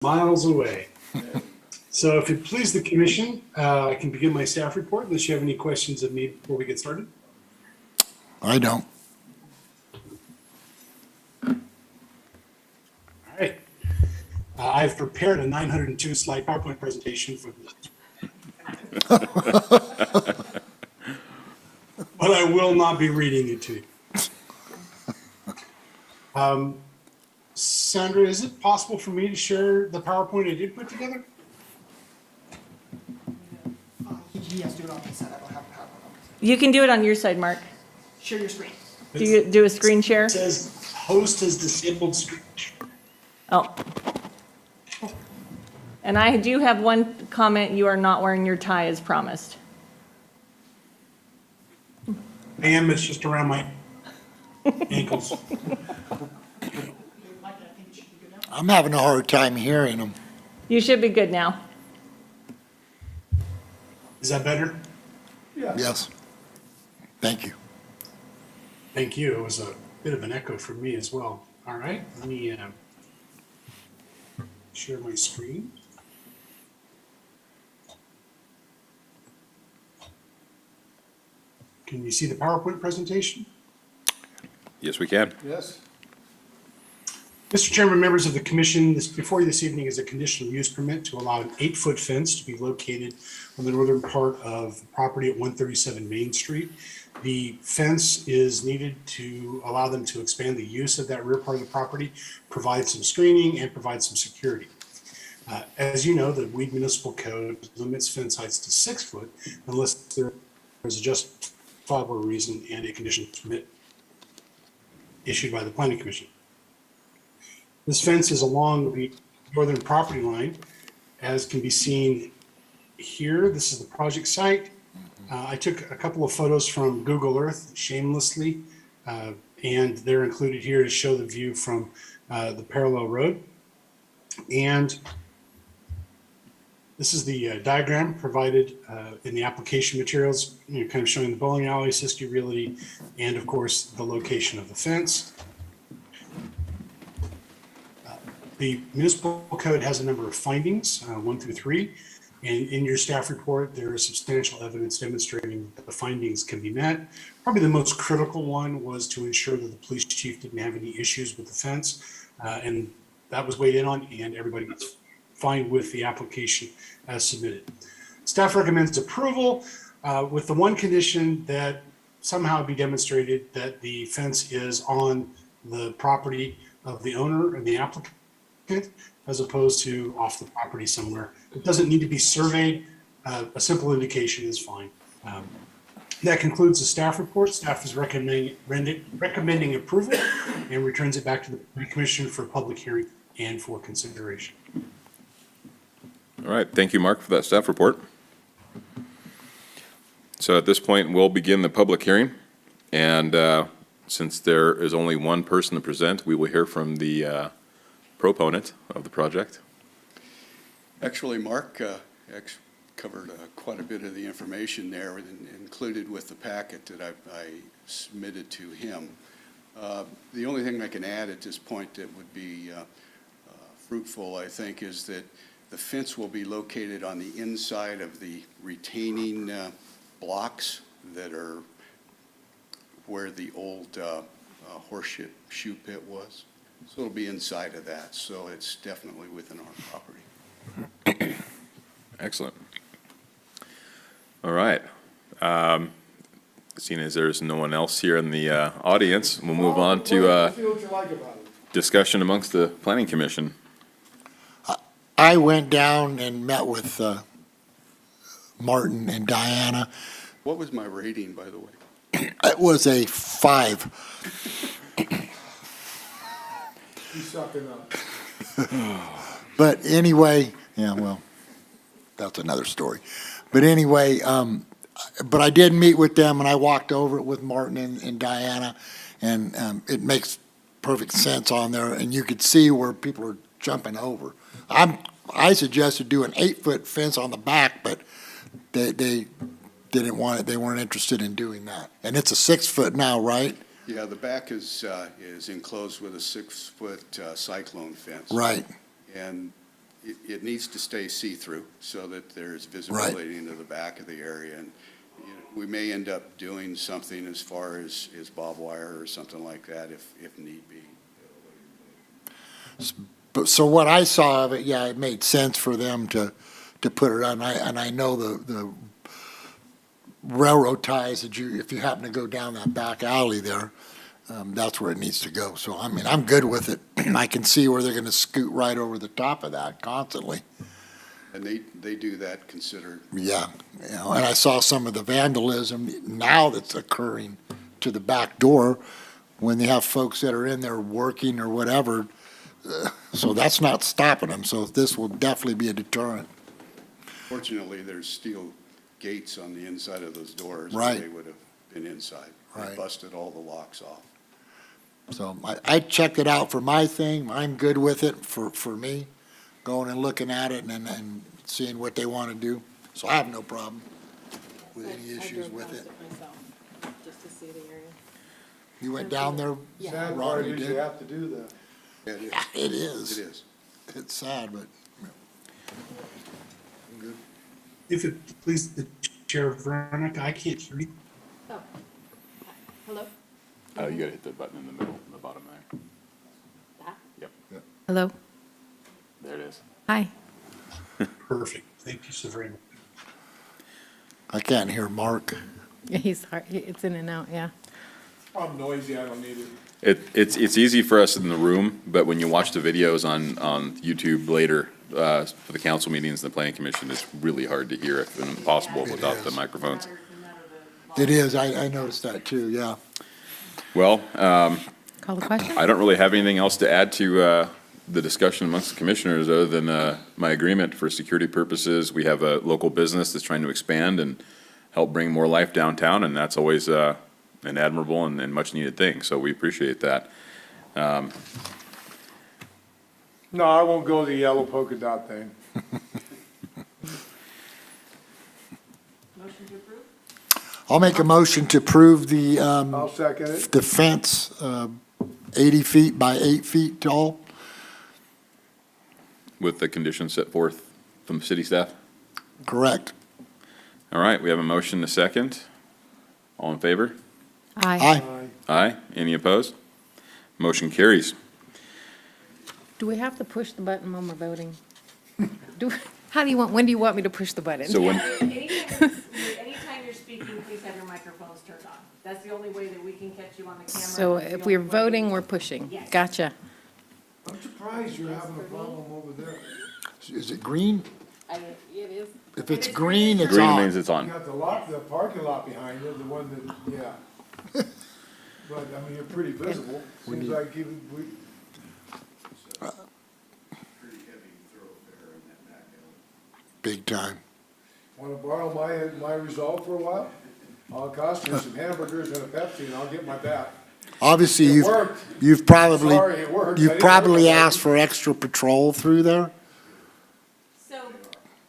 miles away. So if it please the commission, I can begin my staff report unless you have any questions of me before we get started. I don't. All right. I've prepared a 902 slide PowerPoint presentation for this. But I will not be reading it to you. Sandra, is it possible for me to share the PowerPoint I did put together? He has to do it on his side. I don't have a PowerPoint on my side. You can do it on your side, Mark. Share your screen. Do you do a screen share? It says host has disabled screen. Oh. And I do have one comment. You are not wearing your tie as promised. I am, it's just around my ankles. Mike, I think it should be good now. I'm having a hard time hearing them. You should be good now. Is that better? Yes. Thank you. Thank you. It was a bit of an echo for me as well. All right, let me share my screen. Can you see the PowerPoint presentation? Yes, we can. Yes. Mr. Chairman, members of the commission, before you this evening is a conditional use permit to allow an 8-foot fence to be located on the northern part of the property at 137 Main Street. The fence is needed to allow them to expand the use of that rear part of the property, provide some screening, and provide some security. As you know, the Weed Municipal Code limits fence heights to 6 foot unless there is a justifiable reason and a conditional permit issued by the Planning Commission. This fence is along the northern property line, as can be seen here. This is the project site. I took a couple of photos from Google Earth shamelessly, and they're included here to show the view from the parallel road. And this is the diagram provided in the application materials, kind of showing the bowling alley, Siskiyou Realty, and of course, the location of the fence. The municipal code has a number of findings, 1 through 3, and in your staff report, there is substantial evidence demonstrating that the findings can be met. Probably the most critical one was to ensure that the police chief didn't have any issues with the fence, and that was weighed in on, and everybody was fine with the application as submitted. Staff recommends approval with the one condition that somehow be demonstrated that the fence is on the property of the owner and the applicant, as opposed to off the property somewhere. It doesn't need to be surveyed. A simple indication is fine. That concludes the staff report. Staff is recommending approval and returns it back to the commission for public hearing and for consideration. All right, thank you, Mark, for that staff report. So at this point, we'll begin the public hearing. And since there is only one person to present, we will hear from the proponent of the project. Actually, Mark covered quite a bit of the information there and included with the packet that I submitted to him. The only thing I can add at this point that would be fruitful, I think, is that the fence will be located on the inside of the retaining blocks that are where the old horseshoe pit was. So it'll be inside of that, so it's definitely within our property. Excellent. All right. Seeing as there's no one else here in the audience, we'll move on to discussion amongst the Planning Commission. I went down and met with Martin and Diana. What was my rating, by the way? It was a 5. He's sucking up. But anyway, yeah, well, that's another story. But anyway, but I did meet with them, and I walked over it with Martin and Diana, and it makes perfect sense on there, and you could see where people are jumping over. I suggested do an 8-foot fence on the back, but they didn't want it. They weren't interested in doing that. And it's a 6-foot now, right? Yeah, the back is enclosed with a 6-foot cyclone fence. Right. And it needs to stay see-through so that there's visibility into the back of the area. And you know, we may end up doing something as far as barbed wire or something like that if need be. But, so what I saw of it, yeah, it made sense for them to put it on. And I know the railroad ties that if you happen to go down that back alley there, that's where it needs to go. So, I mean, I'm good with it. I can see where they're gonna scoot right over the top of that constantly. And they do that considered. Yeah, you know, and I saw some of the vandalism now that's occurring to the back door when they have folks that are in there working or whatever. So that's not stopping them. So this will definitely be a deterrent. Fortunately, there's steel gates on the inside of those doors. or Right. They would have been inside. They Right. busted all the locks off. So I checked it out for my thing. I'm good with it for me, going and looking at it and seeing what they want to do. So I have no problem with any issues with it. myself, just to see the area. You went down there, Sad Ron, part you is you did? have to do that. Yeah, it is. It is. It is. It's sad, but. If it please the Chair, Veronica, I can't hear you. Oh, hello? You gotta hit the button in the middle, in the bottom there. That? Yep, Hello? there it is. Hi. Perfect. Thank you so very much. I can't hear Mark. He's hard, it's in and out, yeah. I'm noisy, I don't need it. It's easy for us in the room, but when you watch the videos on YouTube later, for the council meetings and the planning commission, it's really hard to hear if impossible without the microphones. It is. I noticed that too, yeah. Well, Call the question? I don't really have anything else to add to the discussion amongst the commissioners other than my agreement for security purposes. We have a local business that's trying to expand and help bring more life downtown, and that's always an admirable and much-needed thing, so we appreciate that. No, I won't go the yellow polka dot thing. Motion to approve? I'll make a motion to approve the, I'll second it. the fence, 80 feet by 8 feet tall. With the conditions set forth from city staff? Correct. All right, we have a motion, a second. All in favor? Aye. Aye. Aye. Any opposed? Motion carries. Do we have to push the button when we're voting? When do you want me to push the button? So when, Anytime you're speaking, please have your microphones turned on. That's the only way that we can catch you on the camera. So That's the if we're only way. voting, we're pushing. Yes. Gotcha. I'm surprised you're having a problem over there. Is it green? It is. If it's green, it's green means on. it's You on. got the parking lot behind you, the one that, yeah. But, I mean, you're pretty visible. Seems like you, Pretty heavy thoroughfare in that back alley. Big time. wanna borrow my Resolve for a while? I'll cost you some hamburgers and a Pepsi and I'll get my back. Obviously, It you've, worked. you've probably, Sorry, it worked. I you've didn't probably work on it. asked for extra patrol through there. So,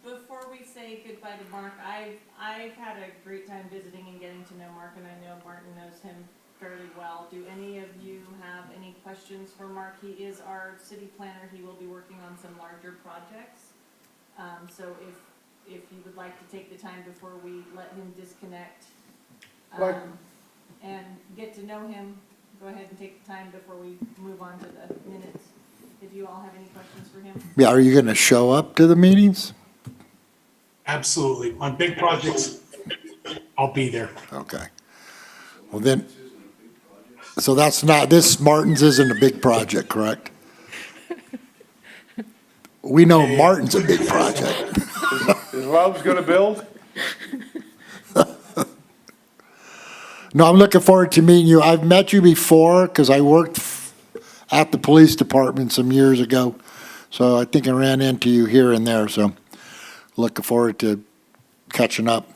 before we say goodbye to Mark, I've had a great time visiting and getting to know Mark, and I know Martin knows him fairly well. Do any of you have any questions for Mark? He is our city planner. He will be working on some larger projects. So if you would like to take the time before we let him disconnect, Like- and get to know him, go ahead and take the time before we move on to the minutes. If you all have any questions for him? Yeah, are you gonna show up to the meetings? Absolutely. On big projects, I'll be there. Okay. Well then, so that's not, this Martin's isn't a big project, correct? We know Martin's a big project. Is Love's gonna build? No, I'm looking forward to meeting you. I've met you before because I worked at the police department some years ago. So I think I ran into you here and there, so looking forward to catching up.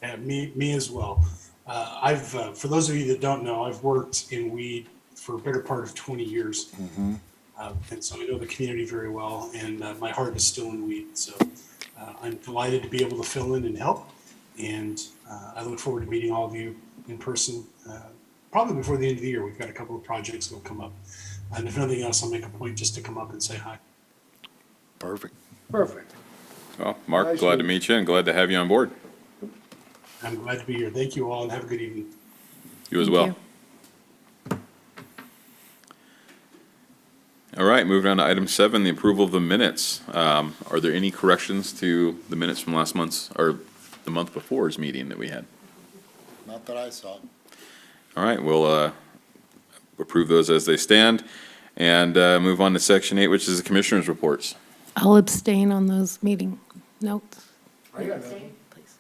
Yeah, me as well. For those of you that don't know, I've worked in weed for a better part of 20 years. And so I know the community very well, and my heart is still in weed. So I'm delighted to be able to fill in and help. And I look forward to meeting all of you in person, probably before the end of the year. We've got a couple of projects that will come up. And if nothing else, I'll make a point just to come up and say hi. Perfect. Perfect. Well, Mark, Nice glad to move. meet you and glad to have you on board. I'm glad to be here. Thank you all and have a good evening. You as Thank well. you. All right, moving on to item 7, the approval of the minutes. Are there any corrections to the minutes from last month's, or the month before's meeting that we had? Not that I saw. All right, we'll approve those as they stand and move on to section 8, which is the commissioners' reports. I'll abstain on those meeting notes, I got nothing. please.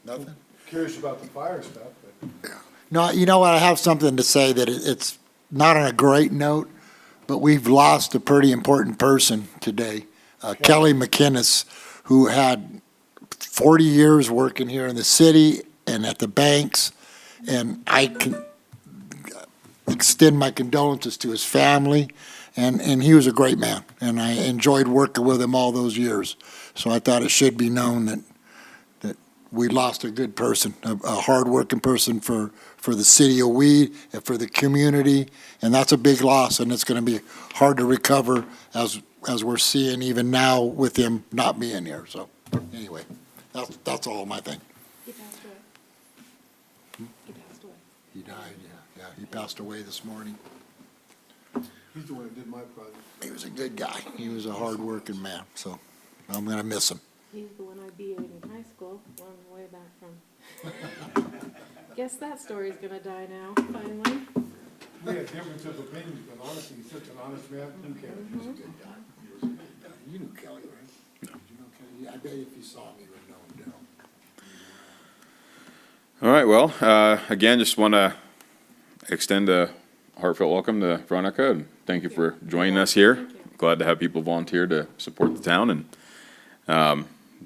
Nothing? Curious about the fire stuff, but No, you know what, I have something to say that it's not on a great note, but we've lost a pretty important person today. Kelly McInnes, who had 40 years working here in the city and at the banks, and I can extend my condolences to his family, and he was a great man, and I enjoyed working with him all those years. So I thought it should be known that we lost a good person, a hard-working person for the city of Weed and for the community, and that's a big loss, and it's going to be hard to recover as we're seeing even now with him not being here. So anyway, that's all my thing. He passed away. He passed away. He died, yeah. He passed away this morning. he's the one that did my project. He was a good guy. He was a hard-working man, so I'm going to miss him. He's the one I BA'd in high school, one way back from. Guess that story's gonna die now, finally. We had difference of opinions, but honestly, he's such an honest man. Who cares? He's a good guy. He was a good guy. You knew Kelly, right? Did you know Kelly? Yeah, I bet if you saw him, you would know him, Daryl. All right, well, again, just want to extend a heartfelt welcome to Veronica, and thank you for joining us here. Thank you. Glad to have people volunteer to support the town, and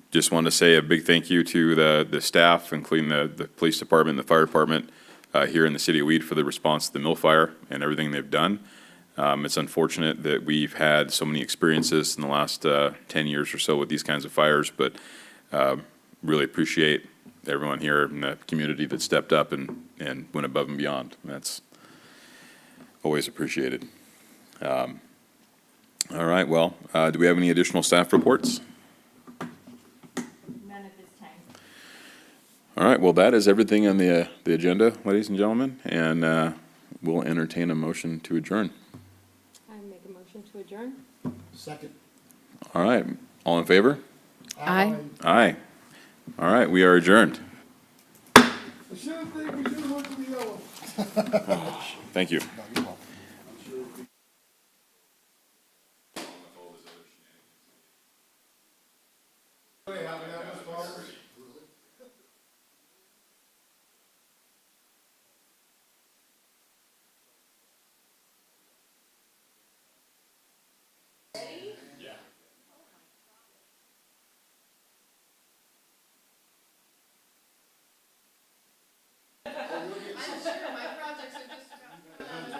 just want to say a big thank you to the staff, including the police department, and the fire department here in the city of Weed for the response to the mill fire and everything they've done. It's unfortunate that we've had so many experiences in the last 10 years or so with these kinds of fires, but really appreciate everyone here in the community that stepped up and went above and beyond. That's always appreciated. All right, well, do we have any additional staff reports? None at this time. All right, well, that is everything on the agenda, ladies and gentlemen, and we'll entertain a motion to adjourn. I make a motion to adjourn. Second. All right, all in favor? Aye. Aye. All right, we are adjourned. I should have went to the yellow. Thank you. No, you're welcome.